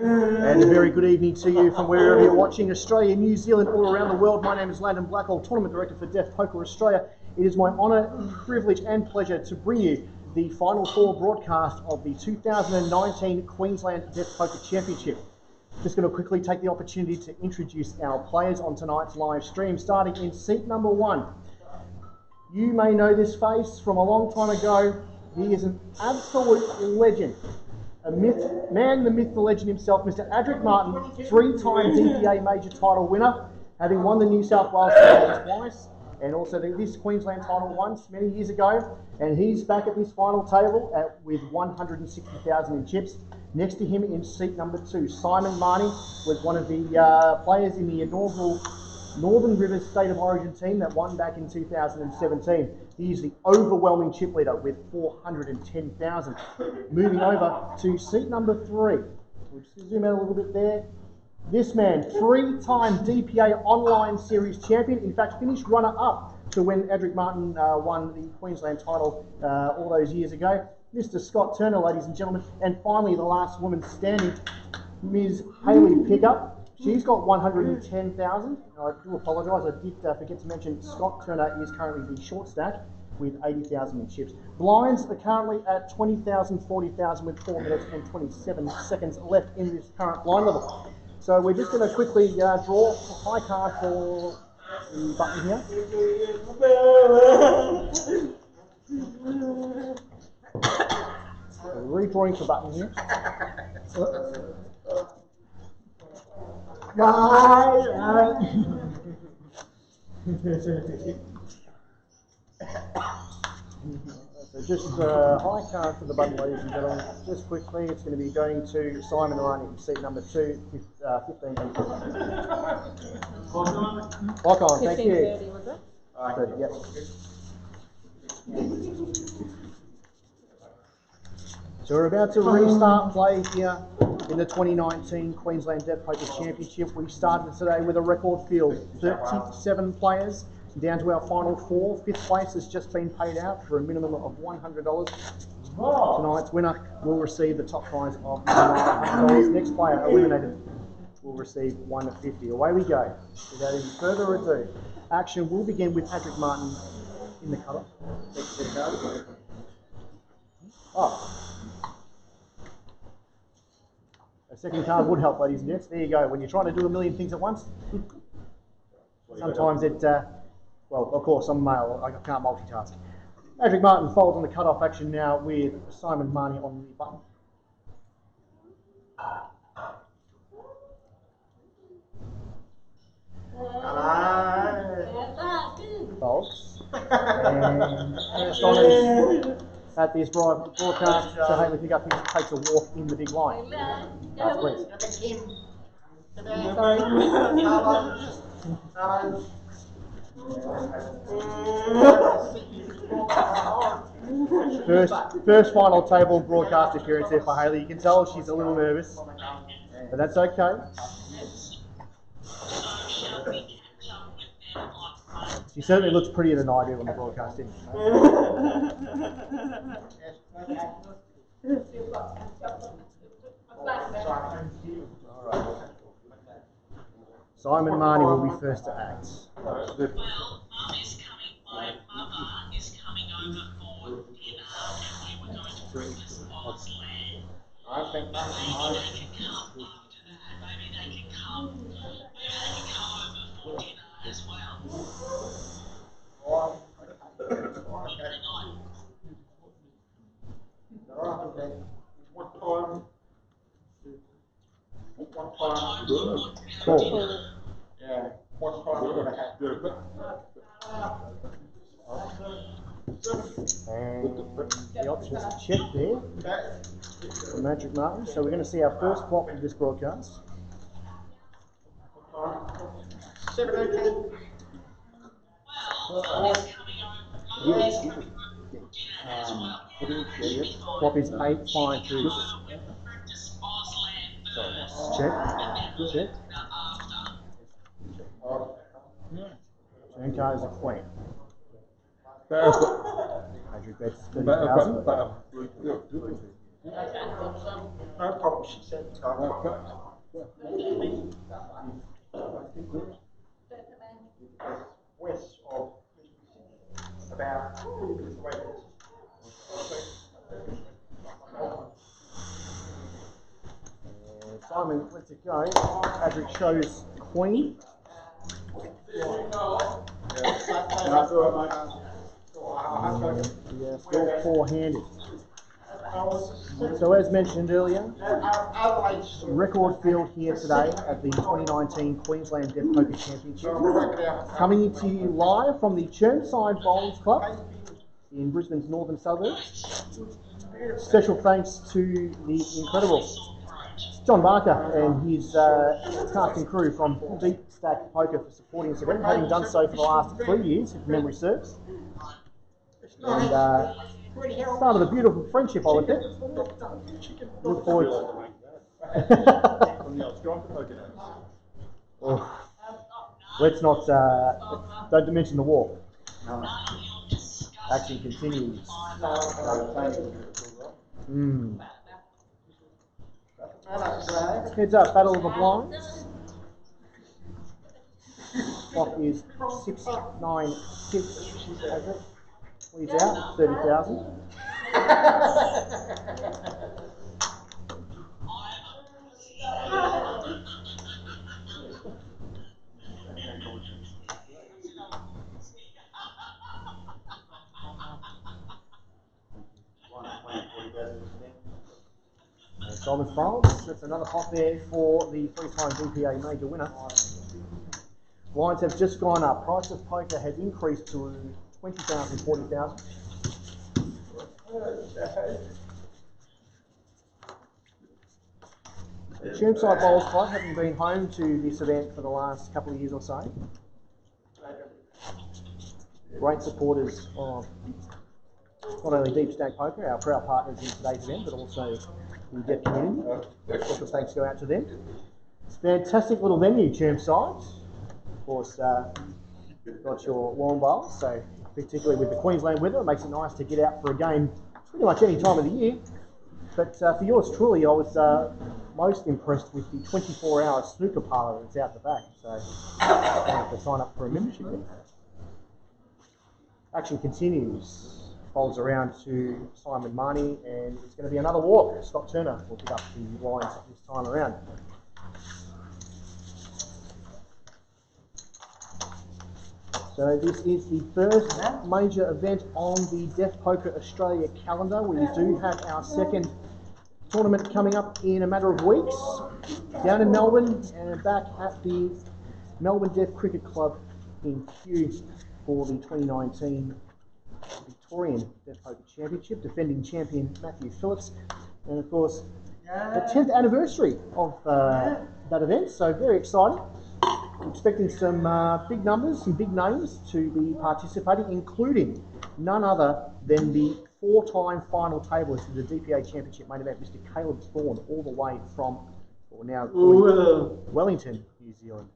And a very good evening to you from wherever you're watching, Australia, New Zealand, all around the world. My name is Landon Blackwell, Tournament Director for Deaf Poker Australia. It is my honour, privilege and pleasure to bring you the Final Four broadcast of the 2019 Queensland Deaf Poker Championship. Just going to quickly take the opportunity to introduce our players on tonight's live stream, starting in seat number 1. You may know this face from a long time ago. He is an absolute legend. A myth, man, the myth, the legend himself, Mr. Adrick Martin, 3-time DPA major title winner, having won the New South Wales title twice, and also this Queensland title once, many years ago. And he's back at this final table with 160,000 in chips. Next to him in seat number 2, Simon Mahony was one of the players in the inaugural Northern Rivers State of Origin team that won back in 2017. He is the overwhelming chip leader with 410,000. Moving over to seat number 3. We'll just zoom out a little bit there. This man, 3-time DPA Online Series champion, in fact finished runner-up to when Adrick Martin won the Queensland title all those years ago. Mr. Scott Turner, ladies and gentlemen. And finally, the last woman standing, Ms. Hayley Pickup. She's got 110,000. I do apologise, I did forget to mention Scott Turner is currently the short stack with 80,000 in chips. Blinds are currently at 20,000, 40,000 with 4 minutes and 27 seconds left in this current blind level. So we're just going to quickly draw a high card for the button here. So redrawing for button here. So just high card for the button, ladies and gentlemen. Just quickly, it's going to be going to Simon Mahony in seat number 2, 15 and 15. Lock on, thank you. 15:30, was it? 30, yep. So we're about to restart play here in the 2019 Queensland Deaf Poker Championship. We started today with a record field, 37 players, down to our final 4. 5th place has just been paid out for a minimum of $100. Tonight's winner will receive the top prize of $900. Next player eliminated will receive $150. Away we go. Without any further ado, action will begin with Adrick Martin in the cutter. Oh. A second card would help, ladies and gents. There you go. When you're trying to do a million things at once, sometimes it, well, of course, I'm male, I can't multitask. Adrick Martin folds on the cut-off action now with Simon Mahony on the button. Folds. And first on at this broadcast, so Hayley Pickup takes a walk in the big line. Please. First final table broadcast appearance there for Hayley. You can tell she's a little nervous, but that's okay. She certainly looks prettier than I do on the broadcast, didn't she? Alright. Simon Mahony will be first to act. Well, Mum is coming, my mother is coming over for dinner and we were going to breakfast Oz Land. Maybe they can come after that, maybe they can come over for dinner as well. Yeah. What time we're going to have to do it. And the options are checked there from Adrick Martin. So we're going to see our first flop of this broadcast. 7:18. Well, Mum is coming over. Mum is coming over for dinner as well. Flop is 8, 5, 2. Sorry, Check. Check. Turn card is a queen. Adrick bets 30,000. No problem, she said. West of about 2 minutes away. Simon, let's it go. Adrick shows Queen. Yeah, still four-handed. So as mentioned earlier, record field here today at the 2019 Queensland Deaf Poker Championship. Coming to you live from the Chermside Bowls Club in Brisbane's northern suburbs. Special thanks to the incredible John Barker and his cast and crew from Deep Stack Poker for supporting this event, having done so for the last 3 years, if memory serves. And started a beautiful friendship, I would think. Look forward oh, let's not, don't mention the war. Action continues. Heads up, Battle of the Blinds. Clock is 696. Leads out 30,000. Solomon Files, that's another hot there for the three-time DPA major winner. Lines have just gone up. Price of poker has increased to 20,000, 40,000. The Chermside Bowls Club, having been home to this event for the last couple of years or so. Great supporters of not only Deep Stack Poker, our proud partners in today's event, but also the deaf community. Special thanks go out to them. Fantastic little venue, Chermside. Of course, got your warm bowls, so particularly with the Queensland weather, it makes it nice to get out for a game pretty much any time of the year. But for yours truly, I was most impressed with the 24-hour snooker parlour that's out the back. So I have to sign up for a membership there. Action continues. Folds around to Simon Mahony, and it's going to be another walk. Scott Turner will pick up the lines this time around. So this is the first major event on the Deaf Poker Australia calendar. We do have our second tournament coming up in a matter of weeks down in Melbourne and back at the Melbourne Deaf Cricket Club in Kew for the 2019 Victorian Deaf Poker Championship, defending champion Matthew Phillips, and of course the 10th anniversary of that event, so very exciting. Expecting some big numbers, some big names to be participating, including none other than the four-time final tableist of the DPA Championship main event, Mr. Caleb Thorne, all the way from, or now Wellington, New Zealand.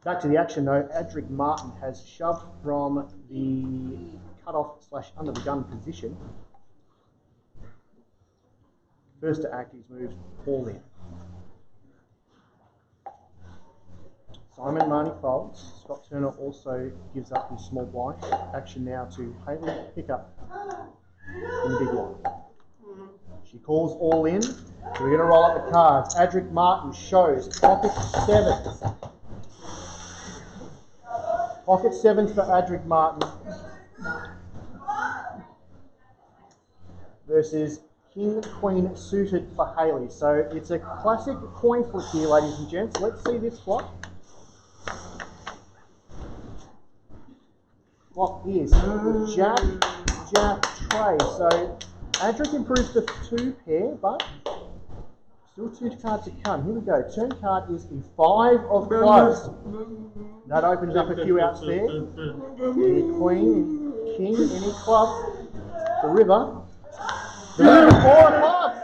Back to the action though, Adrick Martin has shoved from the cut-off / under the gun position. First to act, he's moved all in. Simon Mahony folds. Scott Turner also gives up his small blind. Action now to Hayley, pick up in the big one. She calls all in. So we're going to roll up the cards. Adrick Martin shows pocket sevens. Pocket sevens for Adrick Martin versus King Queen suited for Hayley. So it's a classic coin flip here, ladies and gents. Let's see this flop. Flop is Jack, Trey. So Adrick improves to 2 pair, but still 2 cards to come. Here we go. Turn card is the 5 of clubs. That opens up a few outs there. Any queen, king, any club. The river. The river, 4 of clubs.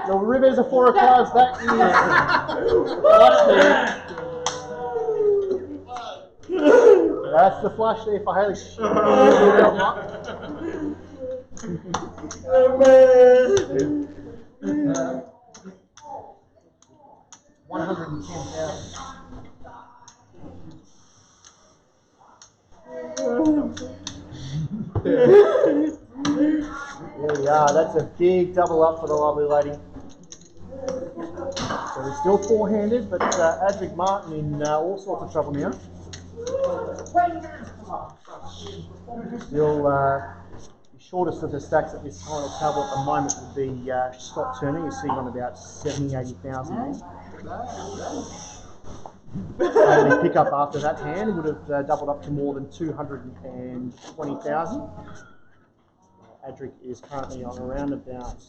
The river is a 4 of clubs. That is flush there. That's the flush there for Hayley. Oh man! 110,000. There we are. That's a big double up for the lovely lady. So it's still four-handed, but Adrick Martin in all sorts of trouble now. Still, the shortest of the stacks at this final table at the moment would be Scott Turner. You're seeing on about 70,000, 80,000 there. Only pick up after that hand would have doubled up to more than 220,000. Adrick is currently on around about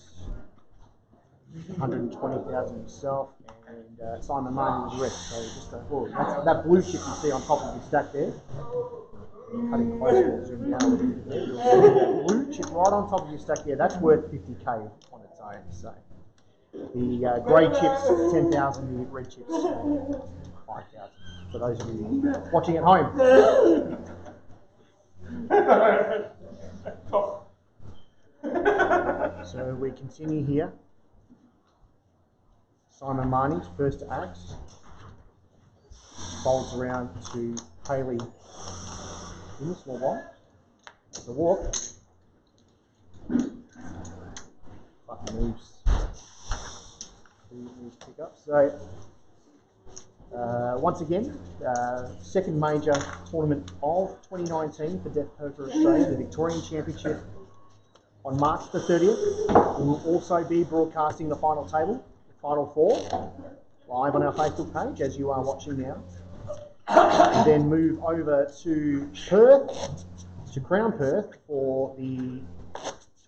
120,000 himself, and Simon Mahony was rest. So just that's that blue chip you see on top of your stack there. Cutting closer, we'll zoom down a little bit there. That blue chip right on top of your stack there, that's worth 50k on its own. So the grey chips 10,000, the red chips 5,000. For those of you watching at home. So we continue here. Simon Mahony's first to act. Folds around to Hayley in the small blind. That's a walk. Fucking moves. Moves pick up. So once again, second major tournament of 2019 for Deaf Poker Australia, the Victorian Championship on March the 30th. We will also be broadcasting the final table, the final four, live on our Facebook page as you are watching now. And then move over to Perth, to Crown Perth for the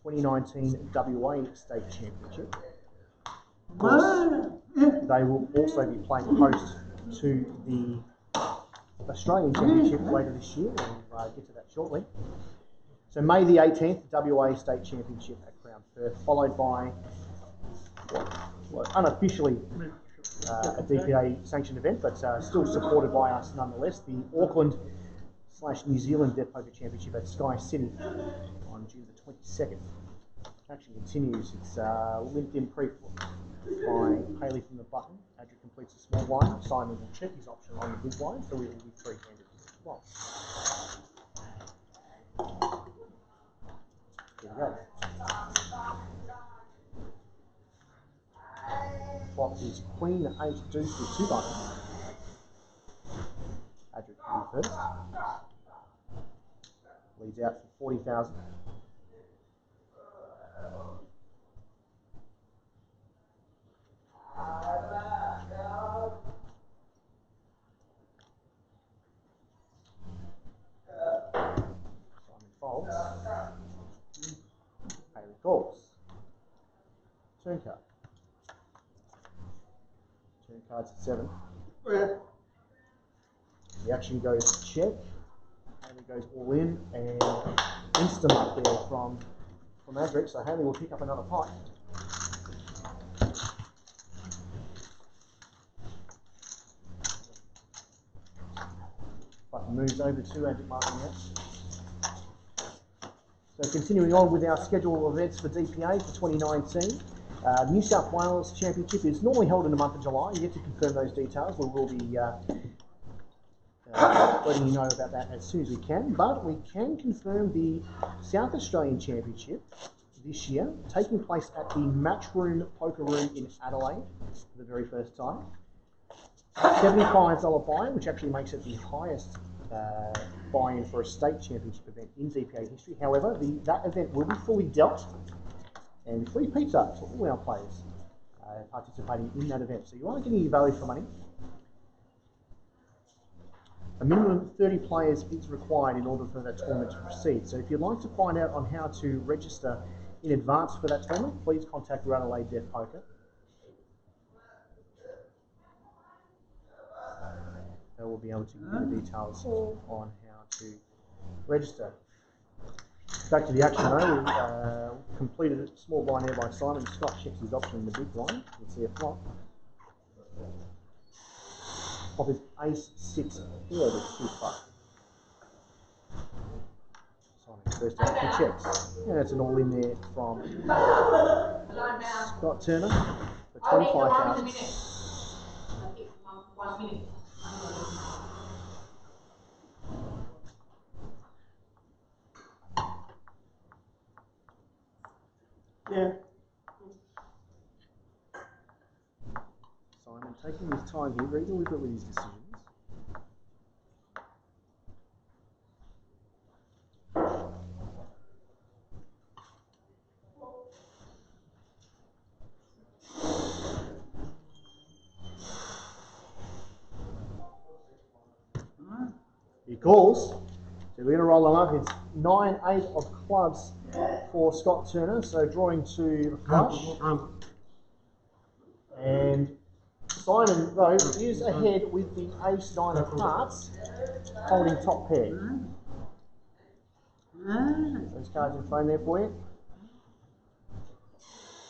2019 WA State Championship. Of course, they will also be playing host to the Australian Championship later this year, and we'll get to that shortly. So May the 18th, WA State Championship at Crown Perth, followed by what unofficially a DPA sanctioned event, but still supported by us nonetheless, the Auckland/New Zealand Deaf Poker Championship at Sky City on June the 22nd. Action continues. It's linked in pre-flop by Hayley from the button. Adrick completes a small blind. Simon will check his option on the big blind, so we will be three-handed as well. Here we go. Flop is Queen 8 Deuce with two buttons. Adrick will be first. Leads out for 40,000. Simon folds. Hayley calls. Turn card. Turn cards at 7. The action goes check. Hayley goes all in, and instant up there from Adrick. So Hayley will pick up another pot. Button moves over to Adrick Martin now. So continuing on with our schedule of events for DPA for 2019. New South Wales Championship is normally held in the month of July. Yet to confirm those details. We will be letting you know about that as soon as we can. But we can confirm the South Australian Championship this year, taking place at the Matchroom Poker Room in Adelaide for the very first time. $75 buy-in, which actually makes it the highest buy-in for a state championship event in DPA history. However, that event will be fully dealt, and free pizza to all our players participating in that event. So you are getting your value for money. A minimum of 30 players is required in order for that tournament to proceed. So if you'd like to find out on how to register in advance for that tournament, please contact your Adelaide Deaf Poker. They will be able to give you the details on how to register. Back to the action though, we completed a small blind there by Simon. Scott checks his option in the big blind. You can see a flop. Flop is Ace 6 here with 2 5. Simon First out, he checks. And that's an all in there from Scott Turner for 25,000. Yeah. Simon taking his time here, very deliberate with his decisions. He calls. So we're going to roll them up. It's 9-8 of clubs for Scott Turner. So drawing to the flush. And Simon, though, is ahead with the ace-9 of hearts, holding top pair. Those cards in frame there for you.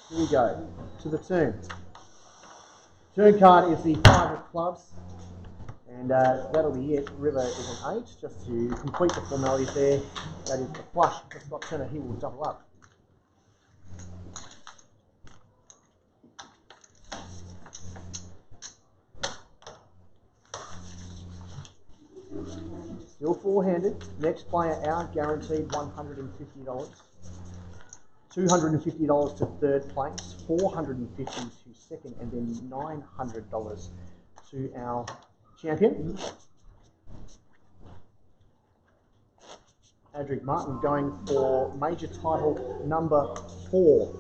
Here we go, to the turn. Turn card is the 5 of clubs. And that'll be it. River is an 8. Just to complete the formalities there, that is the flush for Scott Turner. He will double up. Still four-handed. Next player out, guaranteed $150. $250 to third place, $450 to second, and then $900 to our champion. Adrick Martin going for major title number 4.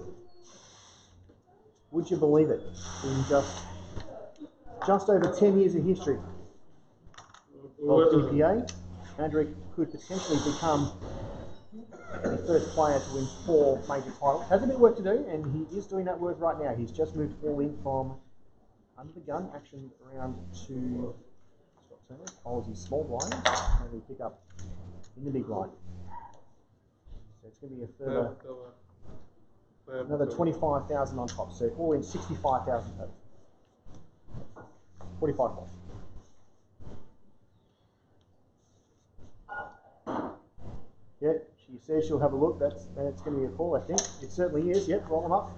Would you believe it? In just over 10 years of history of DPA, Adrick could potentially become the first player to win 4 major titles. Has a bit of work to do, and he is doing that work right now. He's just moved all in from under the gun action around to holds his small blind, and we pick up in the big line. So it's going to be a further another 25,000 on top. So all in 65,000 total. 45 points. Yeah, she says she'll have a look. That's going to be a call, I think. It certainly is. Yep, roll them up.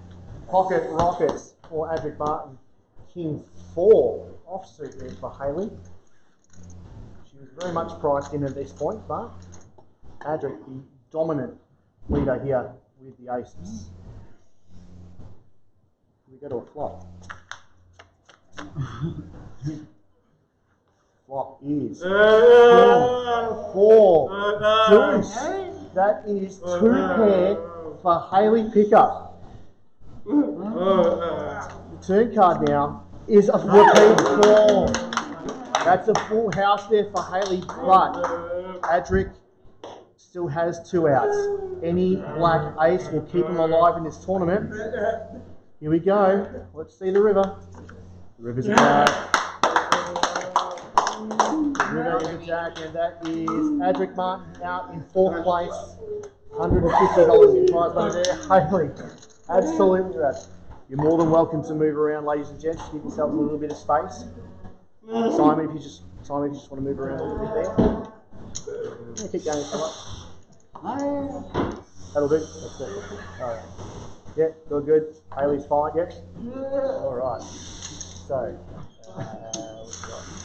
Pocket rockets for Adrick Martin. King 4 offsuit there for Hayley. She was very much priced in at this point, but Adrick, the dominant leader here with the aces. We go to a flop. Flop is 4 deuce. That is 2 pair for Hayley pickup. The turn card now is a repeat 4. That's a full house there for Hayley, but Adrick still has 2 outs. Any black ace will keep him alive in this tournament. Here we go. Let's see the river. The river's attack. The river is attack, and that is Adrick Martin out in 4th place. $150 in prize money there. Hayley, absolutely right. You're more than welcome to move around, ladies and gents. Give yourselves a little bit of space. Simon, if you just want to move around a little bit there. Yeah, keep going, come up. That'll do. That's it. All right. Yeah, good. Hayley's fine. Yep. All right. So,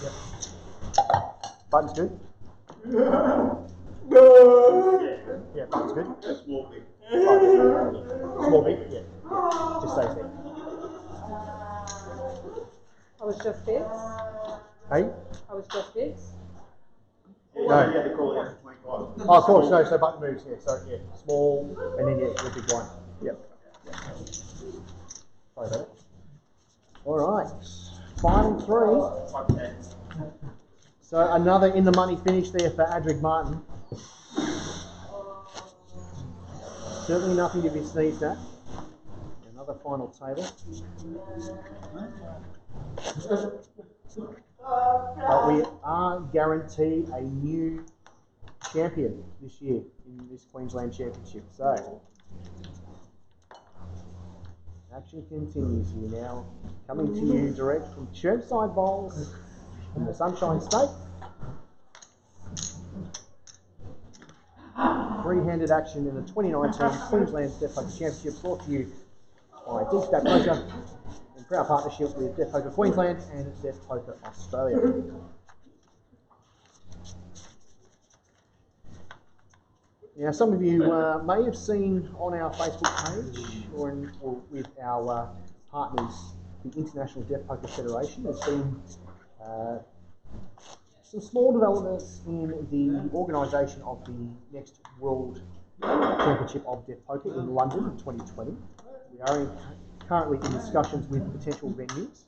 yep. Button's good. Yeah, button's good. Small big. Small big. Yeah. Just stays there. I was just this. Hey? I was just this. No. Oh, of course, no, so button moves, yeah, so yeah, small, and then yeah, the big one. Yep. Sorry about it. Alright, final 3. So another in the money finish there for Adrick Martin. Certainly nothing to be sneezed at. Another final table. But we are guaranteed a new champion this year in this Queensland Championship. So, action continues here now. Coming to you direct from Chermside Bowls in the Sunshine State. three-handed action in the 2019 Queensland Deaf Poker Championship, brought to you by Deep State Poker in proud partnership with Deaf Poker Queensland and Deaf Poker Australia. Now, some of you may have seen on our Facebook page or with our partners, the International Deaf Poker Federation, there's been some small developments in the organisation of the next World Championship of Deaf Poker in London in 2020. We are currently in discussions with potential venues.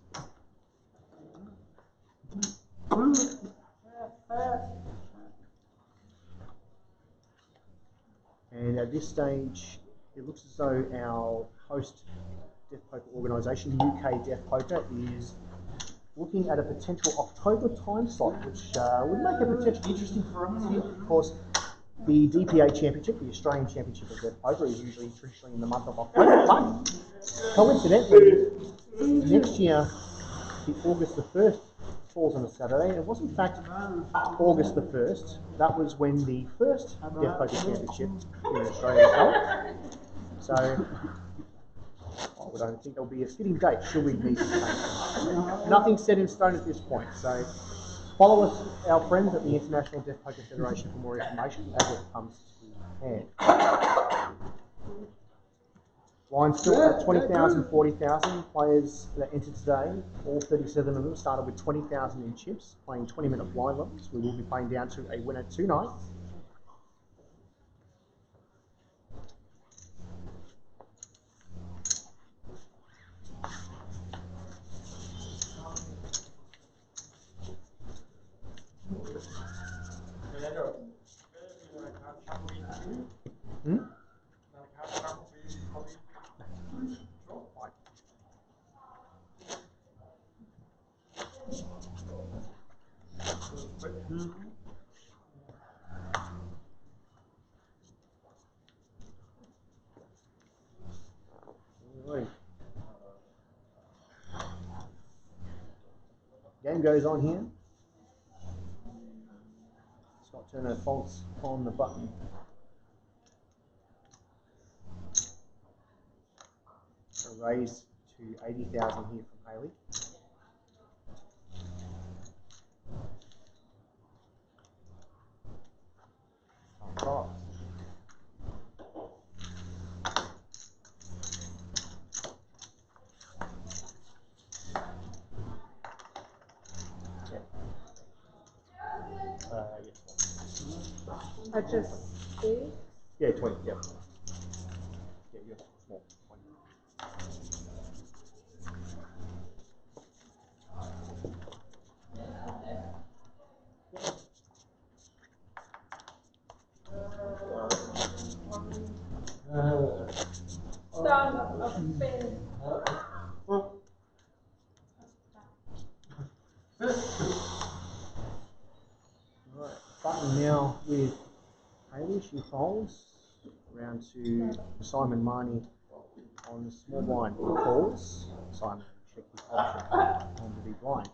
And at this stage, it looks as though our host Deaf Poker organisation, UK Deaf Poker, is looking at a potential October time slot, which would make it potentially interesting for us here. Of course, the DPA Championship, the Australian Championship of Deaf Poker, is usually traditionally in the month of October, but coincidentally, next year, the August the 1st falls on a Saturday, and it was in fact August the 1st. That was when the first Deaf Poker Championship in Australia was held. So, I don't think there'll be a fitting date should we need to change. Nothing's set in stone at this point, so follow us, our friends at the International Deaf Poker Federation, for more information as it comes to hand. Lines still at 20,000, 40,000. Players that entered today, all 37 of them started with 20,000 in chips, playing 20-minute blind levels. We will be playing down to a winner tonight. Game goes on here. Scott Turner folds on the button. A raise to 80,000 here from Hayley. Oh, I just see. yeah, 20, yeah. Yeah, you're small, 20. Right, button now with Hayley. She folds round to Simon Mahony on the small blind. Calls. Simon check his option on the big blinds.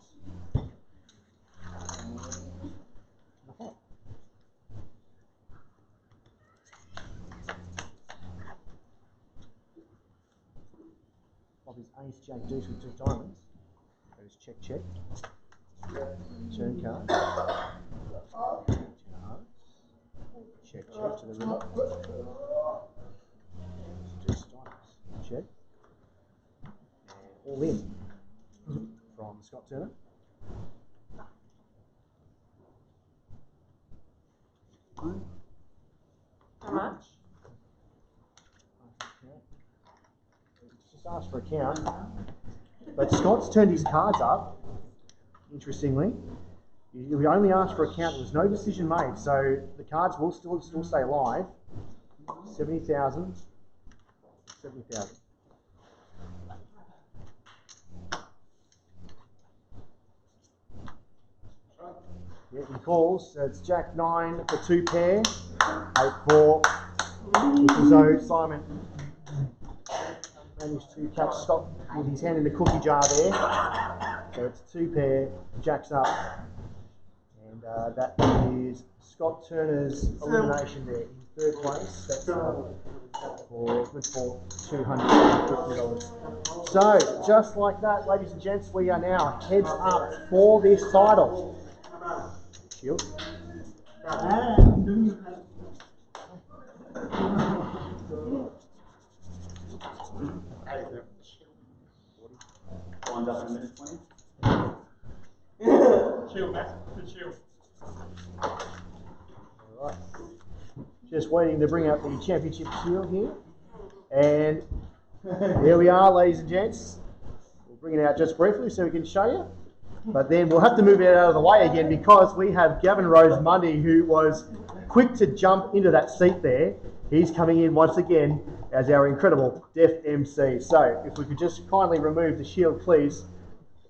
Of his ace, jack, deuce with 2 diamonds. Goes check, check. Turn card. 10 hearts. Check, check to the river. Deuce diamonds. Check. And all in from Scott Turner. How much? Just asked for a count, but Scott's turned his cards up. Interestingly, we only asked for a count. There was no decision made, so the cards will still stay live. 70,000, 70,000. Yeah, he calls. So it's Jack 9 for 2 pair, 8-4. So Simon managed to catch Scott with his hand in the cookie jar there. So it's 2 pair, Jack's up, and that is Scott Turner's elimination there in third place. That's for $250. So, just like that, ladies and gents, we are now heads up for this title. Shield. Wind up in a minute, 20. Chill, Matt. Good chill. Alright. Just waiting to bring out the championship shield here. And here we are, ladies and gents. We'll bring it out just briefly so we can show you. But then we'll have to move it out of the way again because we have Gavin Rose Mundy, who was quick to jump into that seat there. He's coming in once again as our incredible deaf MC. So if we could just kindly remove the shield, please.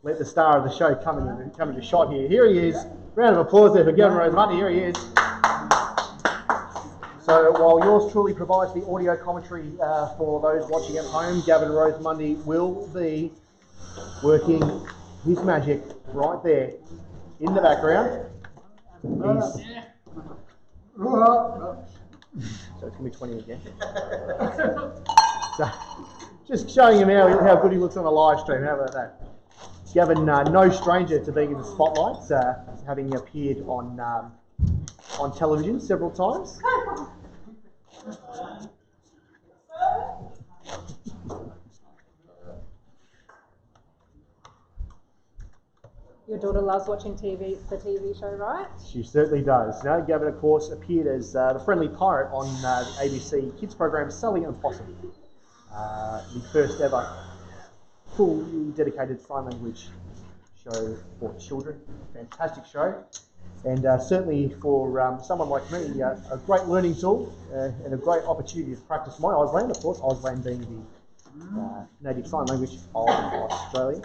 Let the star of the show come into shot here. Here he is. Round of applause there for Gavin Rose Mundy. Here he is. So while yours truly provides the audio commentary for those watching at home, Gavin Rose Mundy will be working his magic right there in the background. So it's going to be 20 again. So just showing him how good he looks on a live stream. How about that? Gavin, no stranger to being in the spotlight, having appeared on television several times. Your daughter loves watching TV, the TV show, right? She certainly does. Now, Gavin, of course, appeared as the friendly pirate on the ABC kids program Sully and Possum, the first ever fully dedicated sign language show for children. Fantastic show, and certainly for someone like me, a great learning tool and a great opportunity to practice my Auslan. Of course, Auslan being the native sign language of Australia.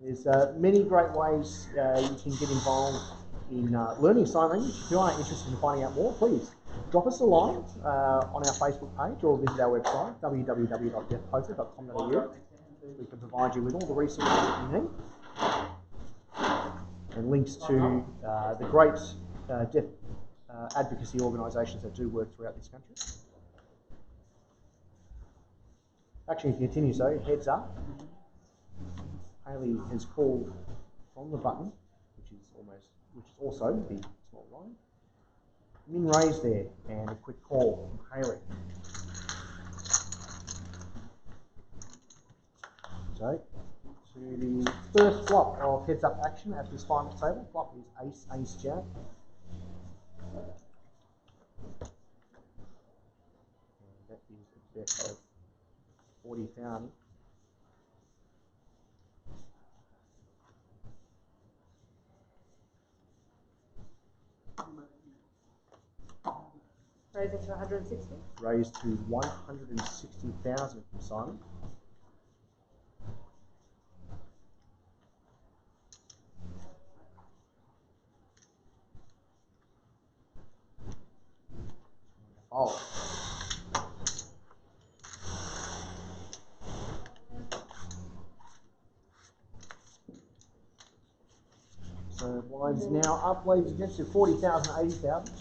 There's many great ways you can get involved in learning sign language. If you are interested in finding out more, please drop us a line on our Facebook page or visit our website, www.deafpoker.com.au. We can provide you with all the resources that you need and links to the great deaf advocacy organisations that do work throughout this country. Actually, if you continue so, heads up. Hayley has called from the button, which is also the small line. Min raised there, and a quick call from Hayley. So, to the first flop of heads up action at this final table. Flop is Ace, Ace, Jack. And that is a bet of 40,000. Raising to 160. Raised to 160,000 from Simon. Oh. So blinds now up, ladies and gents, to 40,000, 80,000.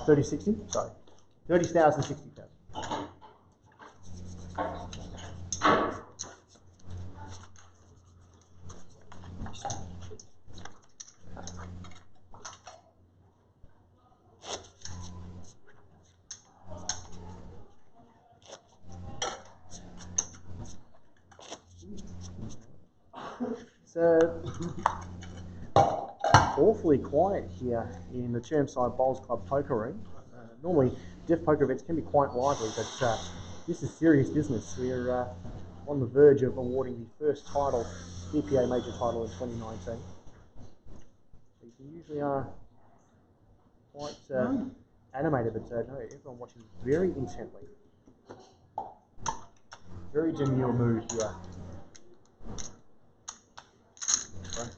30, 60, sorry. 30,000, 60,000. It's awfully quiet here in the Chermside Bowls Club poker room. Normally, deaf poker events can be quite lively, but this is serious business. We're on the verge of awarding the first title, DPA major title in 2019. So you usually are quite animated, but no, everyone watching very intently. Very demure mood here. But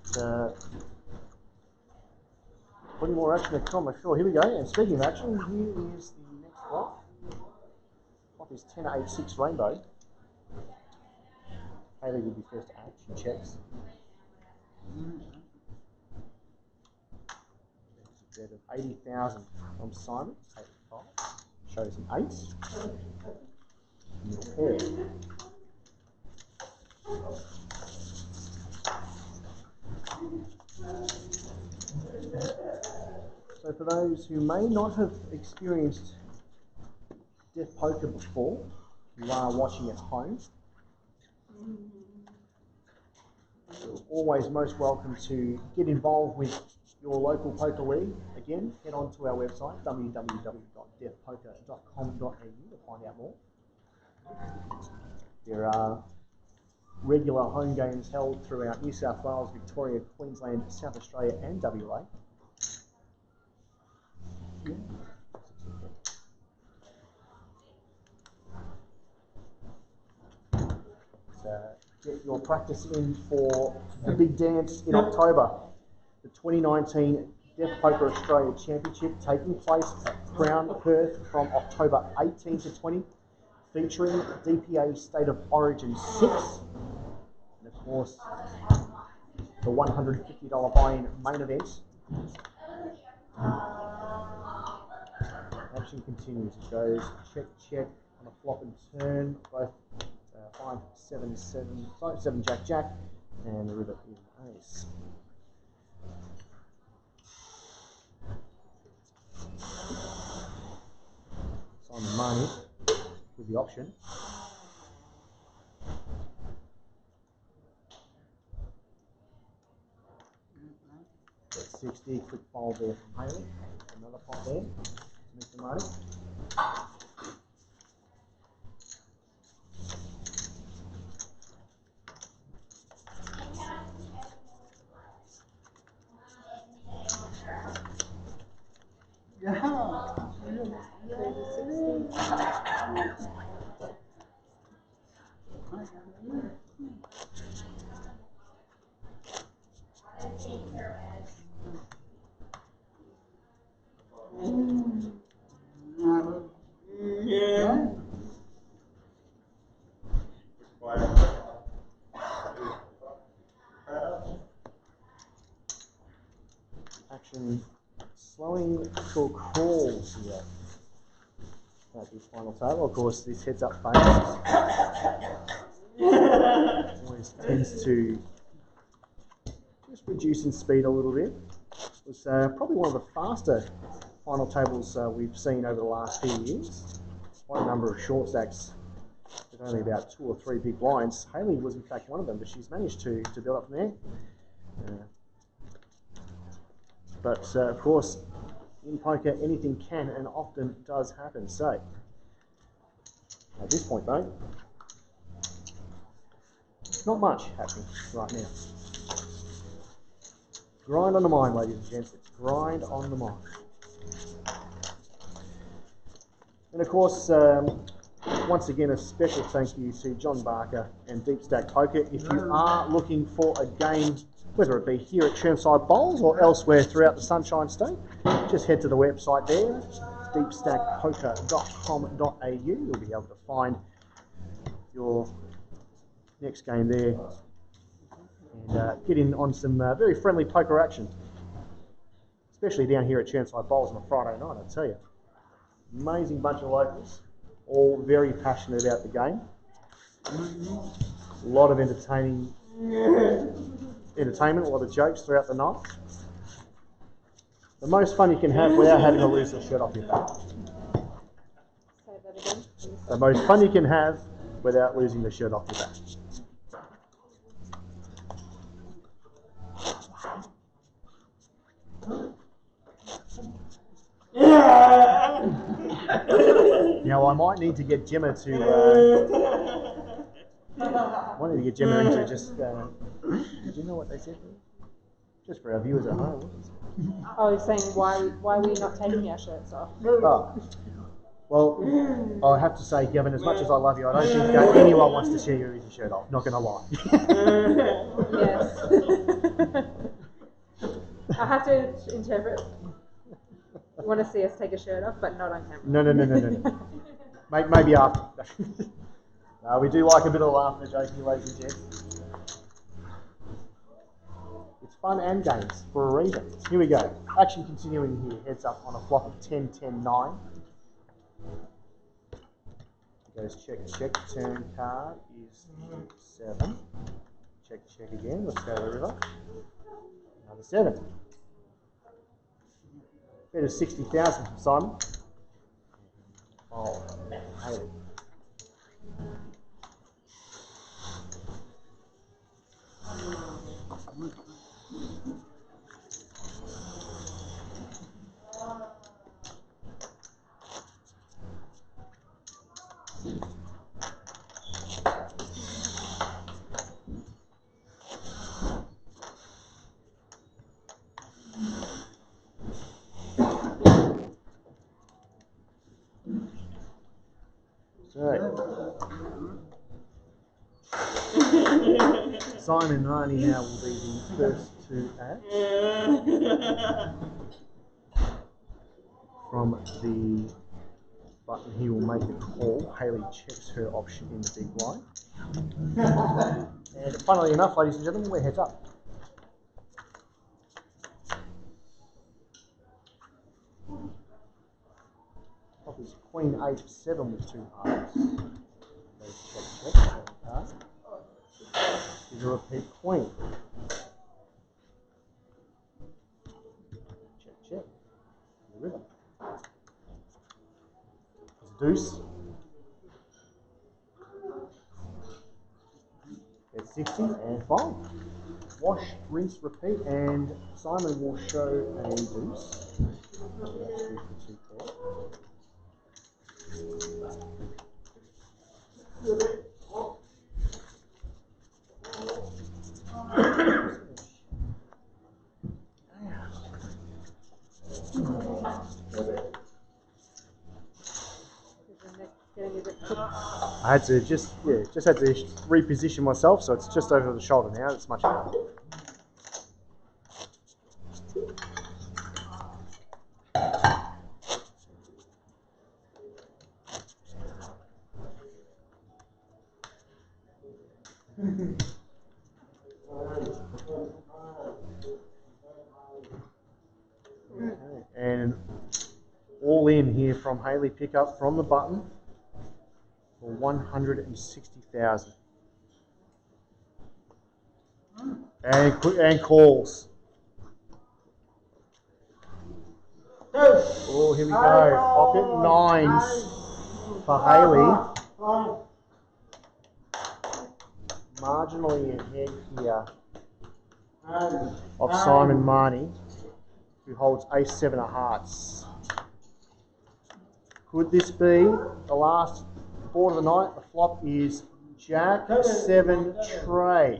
plenty more action to come, I'm sure. Here we go. And speaking of action, here is the next flop. Flop is 10-8-6 Rainbow. Hayley will be first to act. She checks. Bed of 80,000 from Simon. 85. Shows an 8. And the pair. So for those who may not have experienced deaf poker before, you are watching at home, you're always most welcome to get involved with your local poker league. Again, head on to our website, www.deafpoker.com.au, to find out more. There are regular home games held throughout New South Wales, Victoria, Queensland, South Australia and WA. Get your practice in for the big dance in October, the 2019 Deaf Poker Australia Championship, taking place at Crown Perth from October 18 to 20, featuring DPA State of Origin 6, and of course the $150 buy-in main event. Action continues. It goes check, check on a flop and turn, both 5, 7, 7, 5, 7, Jack, Jack, and the river is ace. Simon Mahony with the option. That's 60, quick fold there from Hayley. Another pot there to Mr. Mahony. Action slowing to a crawl here at the final table. Of course, this heads up phase always tends to just reduce in speed a little bit. It was probably one of the faster final tables we've seen over the last few years. Quite a number of short stacks with only about 2 or 3 big blinds. Hayley was in fact one of them, but she's managed to build up from there. But of course, in poker, anything can and often does happen. So, at this point though, not much happening right now. Grind on the mind, ladies and gents. It's grind on the mind. And of course, once again, a special thank you to John Barker and Deep Stack Poker. If you are looking for a game, whether it be here at Chermside Bowls or elsewhere throughout the Sunshine State, just head to the website there, deepstackpoker.com.au. You'll be able to find your next game there and get in on some very friendly poker action, especially down here at Chermside Bowls on a Friday night, I tell you. Amazing bunch of locals, all very passionate about the game. A lot of entertainment, a lot of jokes throughout the night. The most fun you can have without having to lose the shirt off your back. Say that again. The most fun you can have without losing the shirt off your back. Now I might need to get Gemma to just do you know what they said? Just for our viewers at home. Oh, you're saying why are we not taking our shirts off? Oh. Well, I have to say, Gavin, as much as I love you, I don't think that anyone wants to see you with your shirt off. Not going to lie. Yes. I have to interpret. You want to see us take a shirt off, but not on camera. No. Maybe after. No, we do like a bit of laughter, joking, ladies and gents. It's fun and games for a reason. Here we go. Action continuing here. Heads up on a flop of 10, 10, 9. Goes check, check. Turn card is 7. Check, check again. Let's go to the river. Another 7. Bit of 60,000 from Simon. Oh, Hayley. Simon Mahony now will be the first to act. From the button, he will make a call. Hayley checks her option in the big blind. And funnily enough, ladies and gentlemen, we're heads up. Top is Queen 8-7 with 2 hearts. Goes check, check, card. Is a repeat Queen. Check, check. The river. There's a deuce. There's 60 and 5. Wash, rinse, repeat, and Simon will show a deuce. I had to just had to reposition myself, so it's just over the shoulder now. It's much better. Okay. And all in here from Hayley, pick up from the button for 160,000. And calls. Oh, here we go. Pocket 9s for Hayley. Marginally ahead here of Simon Mahony, who holds ace-7 of hearts. Could this be the last board of the night? The flop is Jack-7 tray.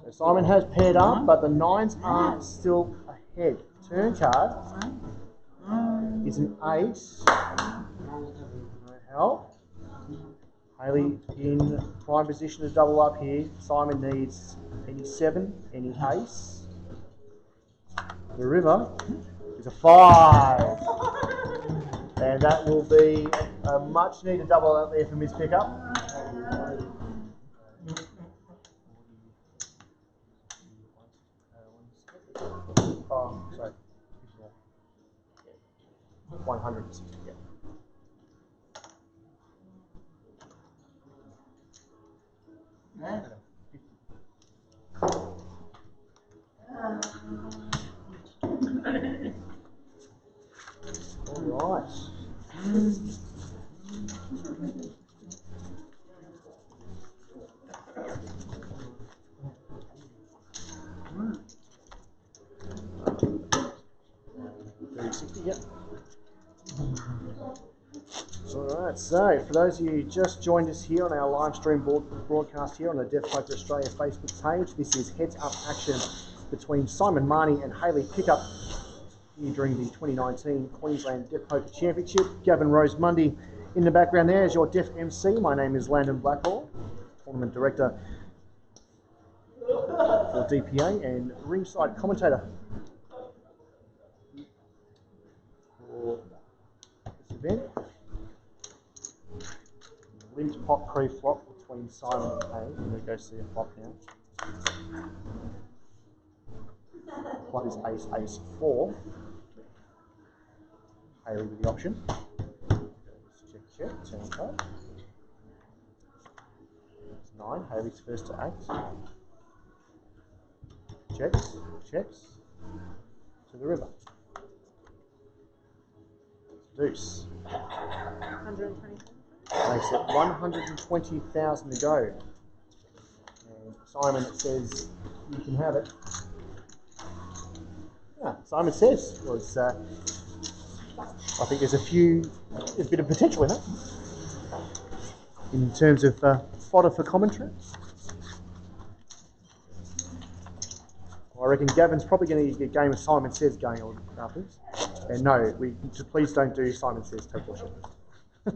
So Simon has paired up, but the 9s are still ahead. Turn card is an ace. No help. Hayley in prime position to double up here. Simon needs any 7, any ace. The river is a 5. And that will be a much needed double up there from his pickup. Oh, sorry. 160, yeah. All right. Yep. Alright, so for those of you who just joined us here on our live stream broadcast here on the Deaf Poker Australia Facebook page, this is heads up action between Simon Mahony and Hayley Pickup here during the 2019 Queensland Deaf Poker Championship. Gavin Rose Mundy in the background there is your Deaf MC. My name is Landon Blackwell, Tournament Director for DPA and ringside commentator for this event. Limped pot pre-flop with between Simon and Hayley. I'm going to go see a flop now. Flop is ace, ace, 4. Hayley with the option. Check, check, turn card. It's 9. Hayley's first to act. Checks, checks. To the river. Deuce. 120. Makes it 120,000 to go. And Simon says you can have it. Yeah, Simon says was. I think there's a bit of potential in it in terms of fodder for commentary. I reckon Gavin's probably going to get a game of Simon Says going on afterwards. And no, please don't do Simon Says, take your shot. A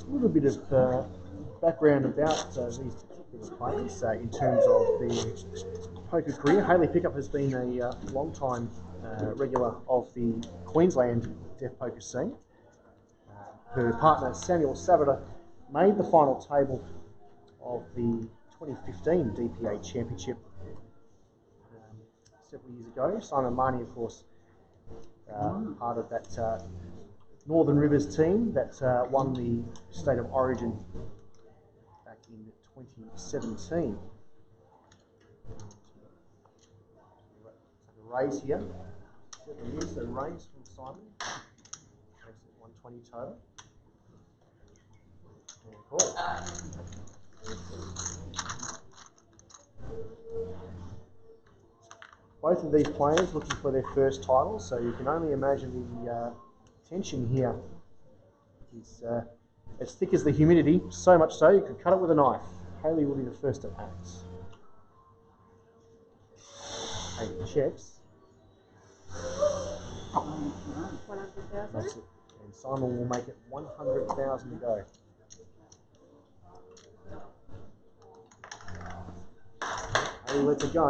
little bit of background about these particular players in terms of their poker career. Hayley Pickup has been a long-time regular of the Queensland deaf poker scene. Her partner Samuel Savada made the final table of the 2015 DPA Championship several years ago. Simon Mahony, of course, part of that Northern Rivers team that won the State of Origin back in 2017. A raise here. Certainly is a raise from Simon. Makes it 120 total. And call. Both of these players looking for their first title, so you can only imagine the tension here is as thick as the humidity, so much so you could cut it with a knife. Hayley will be the first to act. Hayley checks. 100,000. That's it. And Simon will make it 100,000 to go. Hayley lets it go.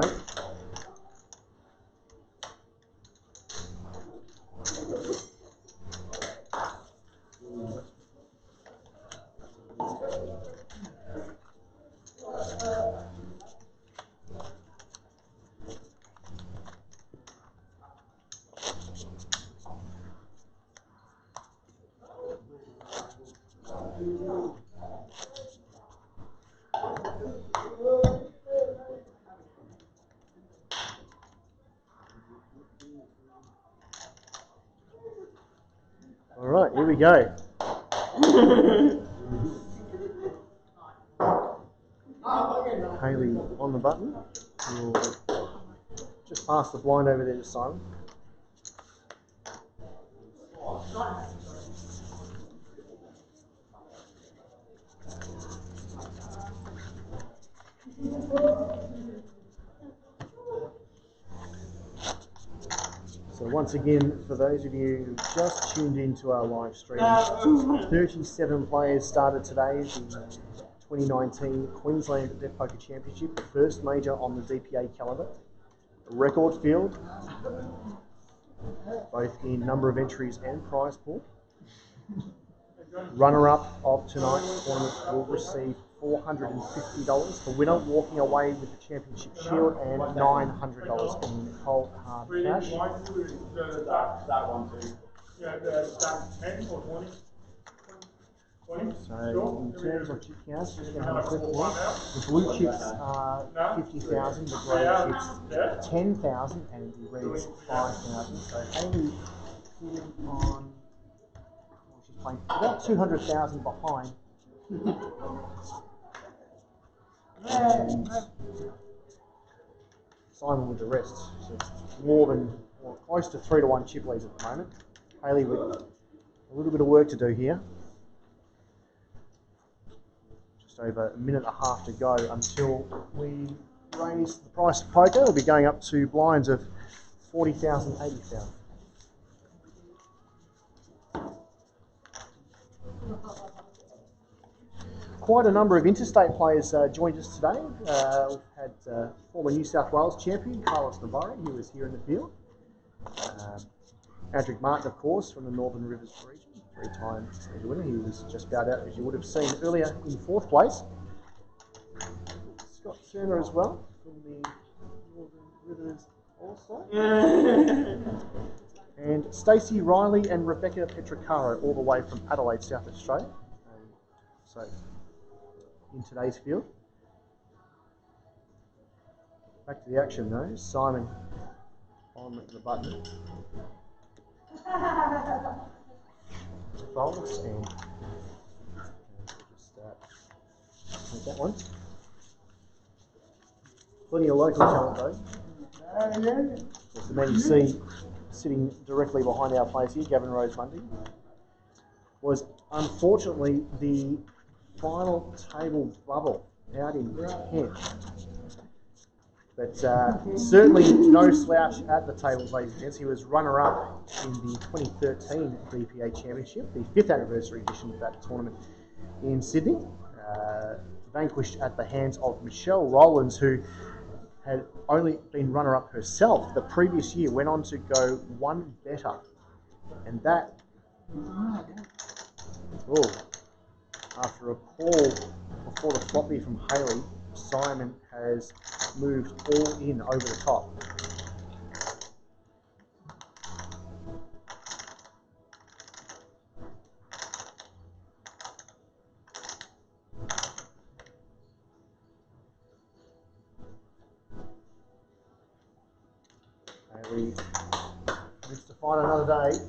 All right, here we go. Hayley on the button. We'll just pass the blind over there to Simon. So once again, for those of you who just tuned into our live stream, 37 players started today, the 2019 Queensland Deaf Poker Championship, the first major on the DPA calendar. A record field, both in number of entries and prize pool. Runner-up of tonight's tournament will receive $450. The winner walking away with the championship shield and $900 in cold hard cash. That one too. Yeah, that's 10 or 20. So in terms of chip counts, just going to have a quick look. The blue chips are 50,000, the grey chips 10,000, and the reds 5,000. So Hayley sitting on, she's playing about 200,000 behind. Simon with the rest. So it's more than, well, close to 3-1 chip leads at the moment. Hayley with a little bit of work to do here. Just over a minute and a half to go until we raise the price of poker. We'll be going up to blinds of 40,000, 80,000. Quite a number of interstate players joined us today. We've had former New South Wales champion Carlos Navarre, who was here in the field. Adrick Martin, of course, from the Northern Rivers region, three-time major winner. He was just about out, as you would have seen earlier, in 4th place. Scott Turner as well, from the Northern Rivers also. And Stacey Riley and Rebecca Petricaro, all the way from Adelaide, South Australia. So, in today's field. Back to the action though, Simon on the button. Bolts and just take that one. Plenty of local talent though. There's the man you see sitting directly behind our place here, Gavin Rose-Mundy, was unfortunately the final table bubble out in 10th. But certainly no slouch at the tables, ladies and gents. He was runner-up in the 2013 BPA Championship, the 5th anniversary edition of that tournament in Sydney. Vanquished at the hands of Michelle Rowlands, who had only been runner-up herself the previous year, went on to go one better. And that, after a call before the floppy from Hayley, Simon has moved all in over the top. Hayley needs to find another day.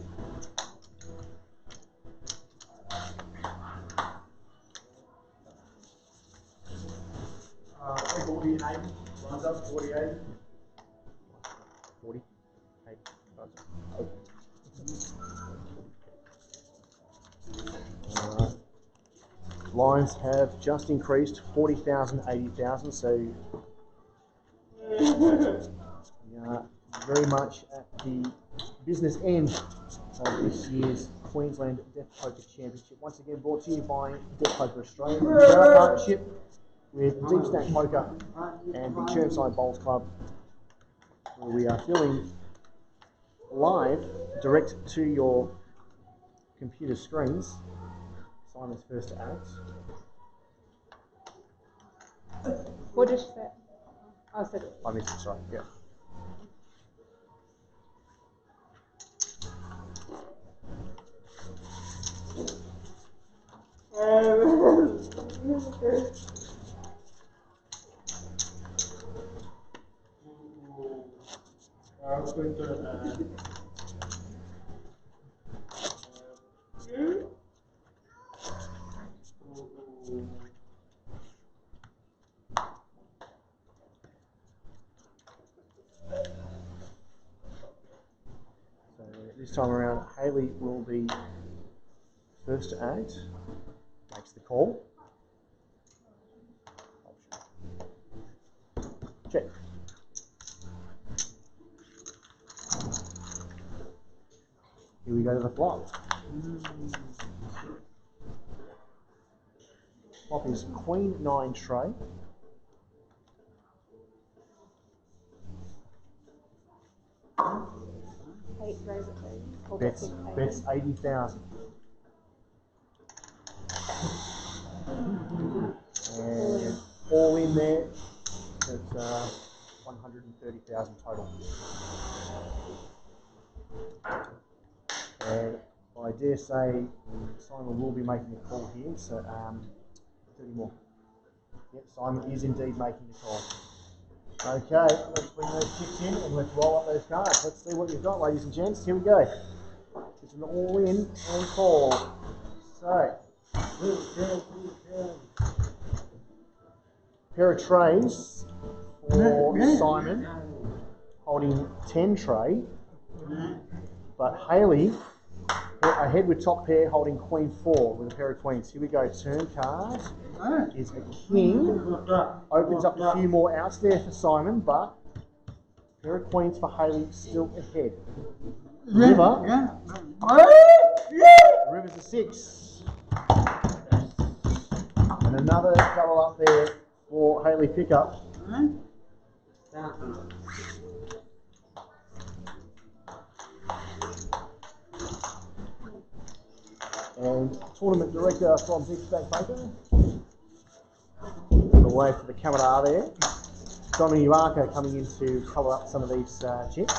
Runs up 48. 40. Lines have just increased 40,000, 80,000, so we are very much at the business end of this year's Queensland Deaf Poker Championship. Once again brought to you by Deaf Poker Australia, our partnership with Deep Stack Poker and the Chermside Bowls Club, where we are filming live direct to your computer screens. Simon's first act. What did she say? I said it. I missed it, sorry, yeah. I was going to So this time around, Hayley will be first to act, makes the call. Check. Here we go to the flop. Flop is Queen 9 tray. Bets 80,000. And all in there, it's 130,000 total. And I dare say Simon will be making a call here, so 30 more. Yep, Simon is indeed making the call. Okay, let's bring those chips in and let's roll up those cards. Let's see what you've got, ladies and gents. Here we go. It's an all-in and call. So, Pair of trays for Simon, holding 10 tray. But Hayley ahead with top pair, holding queen 4 with a pair of queens. Here we go. Turn card is a king. Opens up a few more outs there for Simon, but pair of queens for Hayley still ahead. River. River's a 6. And another double up there for Hayley pickup. And tournament director from Brisbane Baker. On the way to the camera there. Dominic Uarka coming in to colour up some of these chips.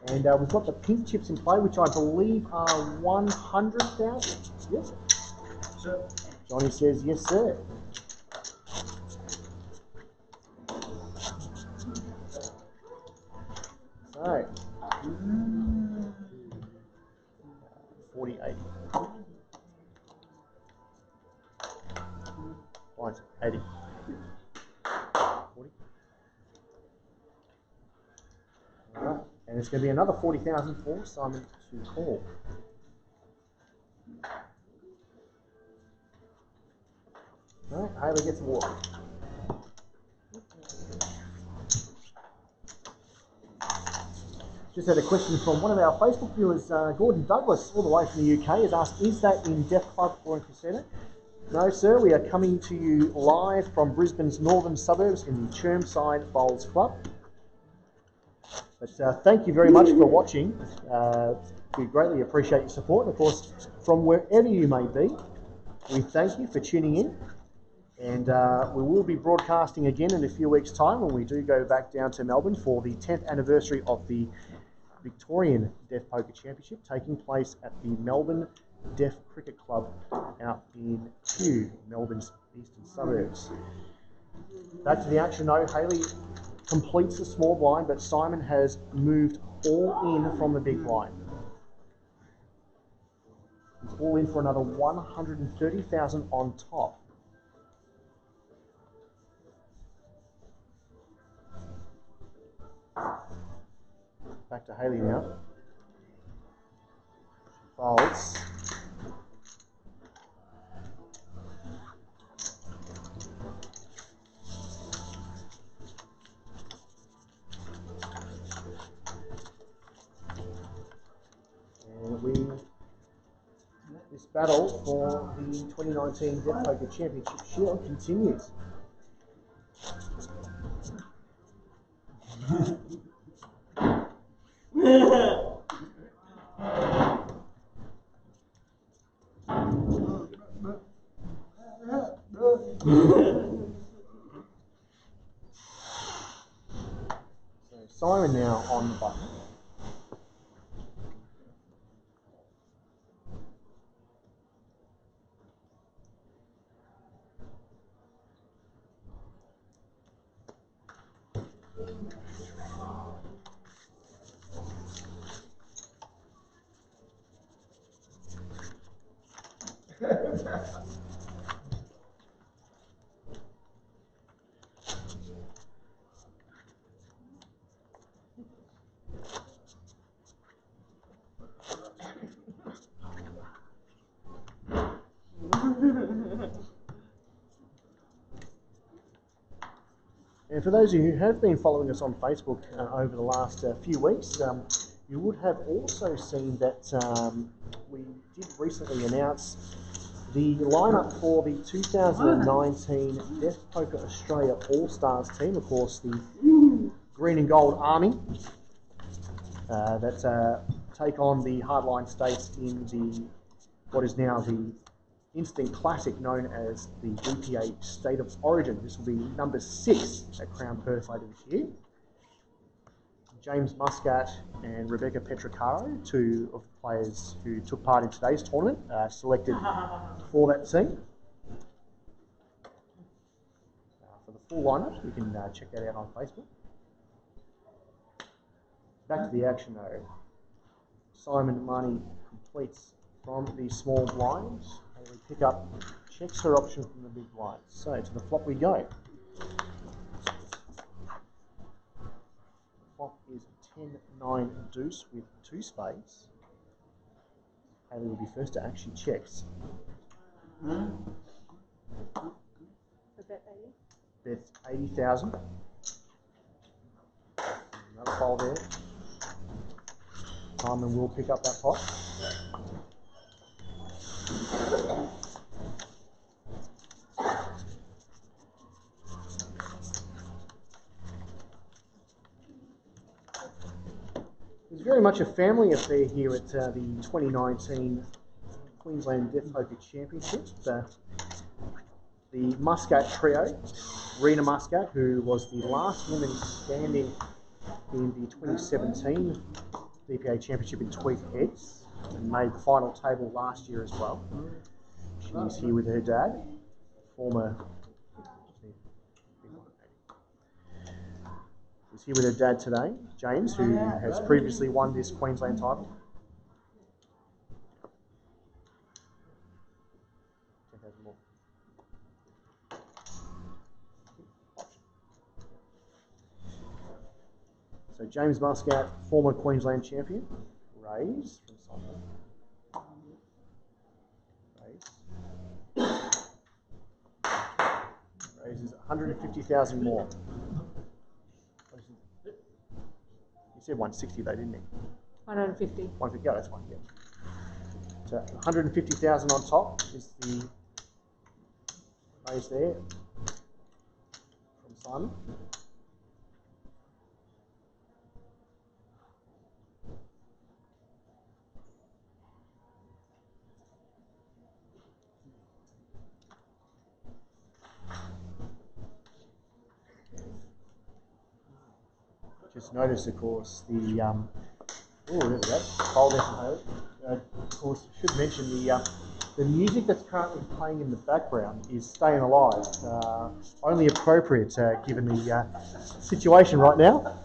And we've got the pink chips in play, which I believe are 100,000. Yes. Sir. Johnny says yes, sir. So, 40, 80. Lines 80. 40. Alright, and it's going to be another 40,000 for Simon to call. Alright, Hayley gets a walk. Just had a question from one of our Facebook viewers, Gordon Douglas, all the way from the UK, has asked, is that in Deaf Club or in Casino? No, sir, we are coming to you live from Brisbane's northern suburbs in the Chermside Bowls Club. But thank you very much for watching. We greatly appreciate your support. And of course, from wherever you may be, we thank you for tuning in. And we will be broadcasting again in a few weeks' time when we do go back down to Melbourne for the 10th anniversary of the Victorian Deaf Poker Championship, taking place at the Melbourne Deaf Cricket Club out in Kew, Melbourne's eastern suburbs. Back to the action though, Hayley completes the small blind, but Simon has moved all in from the big blind. He's all in for another 130,000 on top. Back to Hayley now. Folds. And this battle for the 2019 Deaf Poker Championship Shield continues. So Simon now on the button. And for those of you who have been following us on Facebook over the last few weeks, you would have also seen that we did recently announce the lineup for the 2019 Deaf Poker Australia All-Stars team. Of course, the Green and Gold Army that take on the Hardline States in the what is now the Instant Classic known as the DPA State of Origin. This will be number 6 at Crown Perth later this year. James Muscat and Rebecca Petrocaro, 2 of the players who took part in today's tournament, selected for that team. For the full lineup, you can check that out on Facebook. Back to the action though. Simon Mahony completes from the small blinds. We pick up checks her option from the big blind. So to the flop we go. Flop is 10-9 deuce with 2 spades. Hayley will be first to act. She checks. For bet 80. Bet 80,000. Another foul there. Simon will pick up that pot. It's very much a family affair here at the 2019 Queensland Deaf Poker Championship. The Muscat trio, Rena Muscat, who was the last woman standing in the 2017 DPA Championship in Tweed Heads and made the final table last year as well. She's here with her dad, former. She's here with her dad today, James, who has previously won this Queensland title. So James Muscat, former Queensland champion, raise from Simon. Raises 150,000 more. He said 160 though, didn't he? 150. 150, oh, that's one, yeah. So 150,000 on top is the raise there from Simon. Just notice, of course, the oh, there we go. Fold there from Hayley. Of course, should mention the music that's currently playing in the background is "Staying Alive." Only appropriate given the situation right now.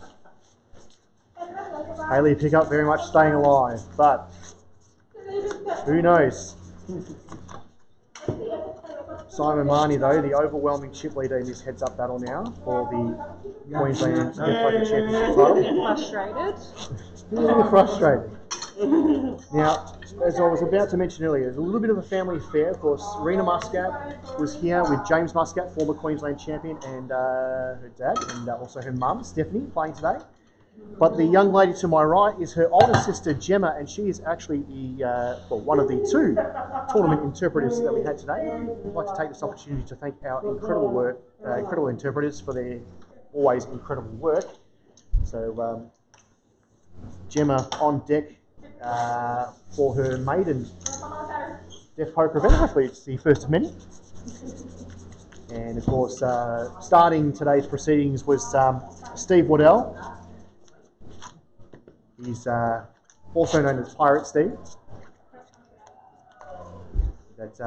Hayley pick up very much "Staying Alive," but who knows? Simon Mahony, though, the overwhelming chip leader in this heads-up battle now for the Queensland Deaf Poker Championship title. Frustrated. A little frustrated. Now, as I was about to mention earlier, it's a little bit of a family affair. Of course, Rena Muscat was here with James Muscat, former Queensland champion, and her dad, and also her mum, Stephanie, playing today. But the young lady to my right is her older sister, Gemma, and she is actually the one of the 2 tournament interpreters that we had today. I'd like to take this opportunity to thank our incredible interpreters for their always incredible work. So Gemma on deck for her maiden Deaf Poker event. Hopefully it's the first of many. And of course, starting today's proceedings was Steve Waddell. He's also known as Pirate Steve. That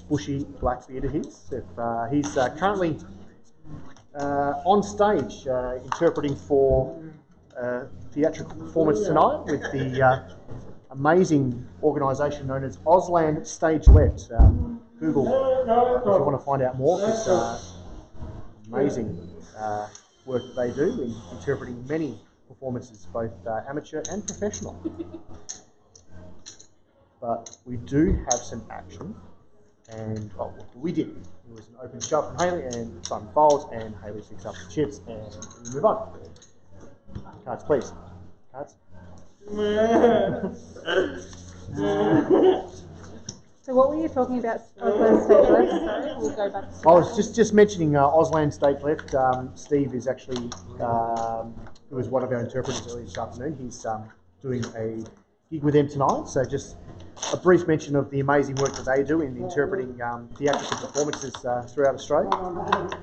bushy black beard of his. He's currently on stage interpreting for theatrical performance tonight with the amazing organisation known as Auslan Stage Left. Google if you want to find out more. It's amazing work that they do in interpreting many performances, both amateur and professional. But we do have some action, and we did. It was an open shove from Hayley, and Simon folds, and Hayley picks up the chips, and we move on. Cards, please. Cards. So what were you talking about? Auslan Stage Left? Sorry, we'll go back to I was just mentioning Auslan Stage Left. Steve is actually, who was one of our interpreters earlier this afternoon. He's doing a gig with them tonight. So just a brief mention of the amazing work that they do in interpreting theatrical performances throughout Australia.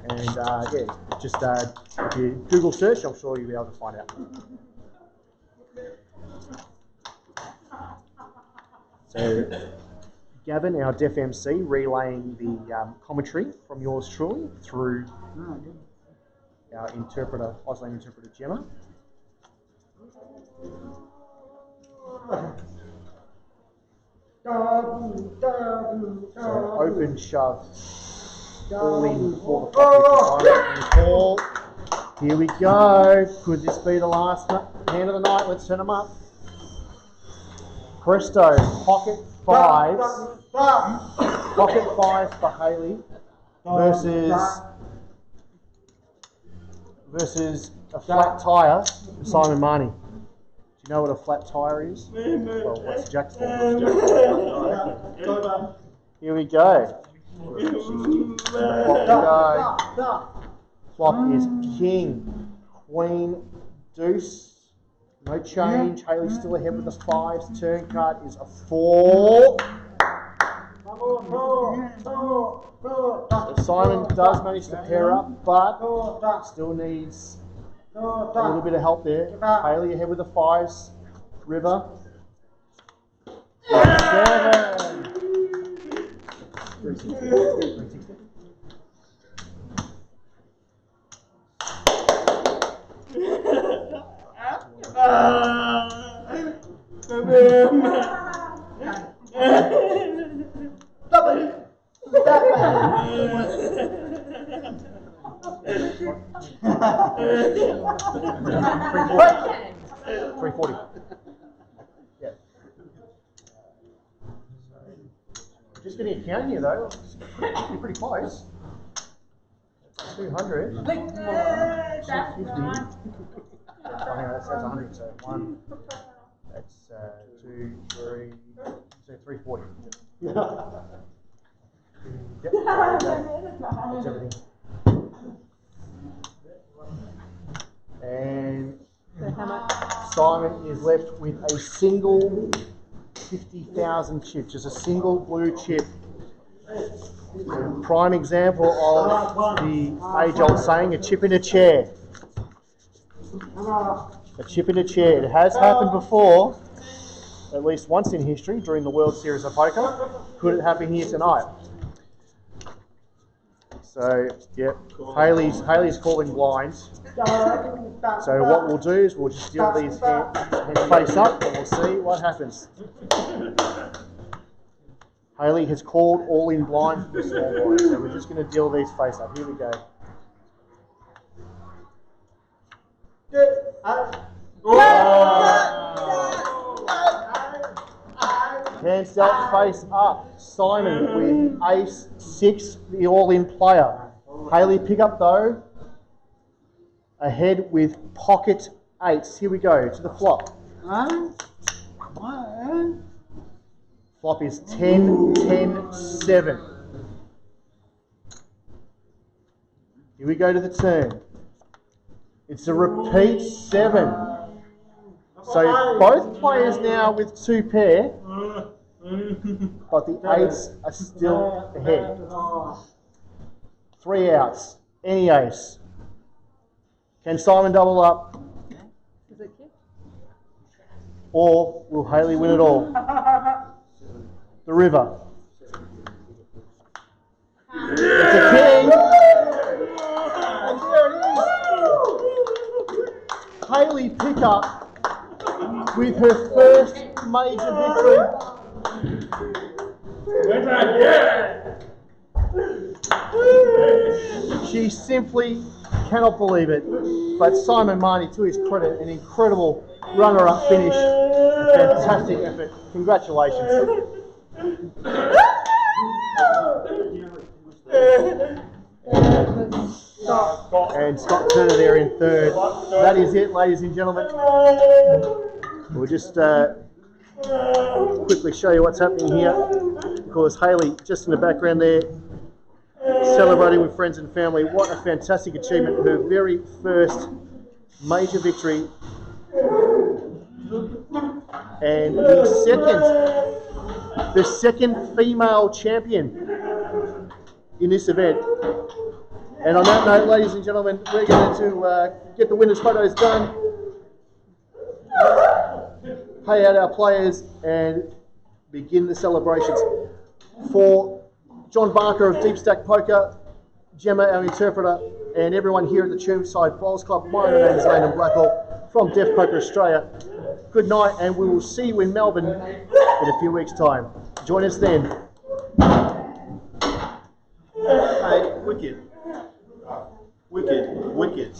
And yeah, just if you Google search, I'm sure you'll be able to find out. So Gavin, our Deaf MC, relaying the commentary from yours truly through our interpreter, Auslan interpreter Gemma. So open shove. All in for the pocket. Call. Here we go. Could this be the last hand of the night? Let's turn them up. Presto. Pocket fives. Pocket fives for Hayley versus a flat tyre for Simon Mahony. Do you know what a flat tyre is? Well, what's Jack's for? Here we go. Flop is king, queen, deuce. No change. Hayley's still ahead with the fives. Turn card is a 4. So Simon does manage to pair up, but still needs a little bit of help there. Hayley ahead with the fives. River. 7. 360. $340. Yeah. Just getting a count here though. You're pretty close. 200. 250. Oh, hang on, that's 100. So 1. That's 2, 3. So 340. Yep. That's everything. And Simon is left with a single 50,000 chip, just a single blue chip. A prime example of the age-old saying, a chip in a chair. A chip in a chair. It has happened before, at least once in history, during the World Series of Poker. Could it happen here tonight? So, yeah, Hayley's calling blinds. So what we'll do is we'll just deal these hands face up and we'll see what happens. Hayley has called all in blinds for the small blind, so we're just going to deal these face up. Here we go. Hands dealt face up. Simon with ace 6, the all-in player. Hayley pick up though. Ahead with pocket 8s. Here we go to the flop. Flop is 10, 10, 7. Here we go to the turn. It's a repeat 7. So both players now with 2 pair, but the 8s are still ahead. 3 outs, any ace. Can Simon double up? Is it cute? Or will Hayley win it all? The river. It's a king. And there it is. Hayley pick up with her first major victory. She simply cannot believe it. But Simon Mahony, to his credit, an incredible runner-up finish. A fantastic effort. Congratulations. And Scott Turner there in third. That is it, ladies and gentlemen. We'll just quickly show you what's happening here. Of course, Hayley just in the background there, celebrating with friends and family. What a fantastic achievement. Her very first major victory. And the second female champion in this event. And on that note, ladies and gentlemen, we're going to get the winners' photos done, pay out our players, and begin the celebrations. For John Barker of Deep Stack Poker, Gemma, our interpreter, and everyone here at the Chermside Bowls Club, my name is Landon Blackwell from Deaf Poker Australia. Good night, and we will see you in Melbourne in a few weeks' time. Join us then. Hey, wicked. Wicked, wicked.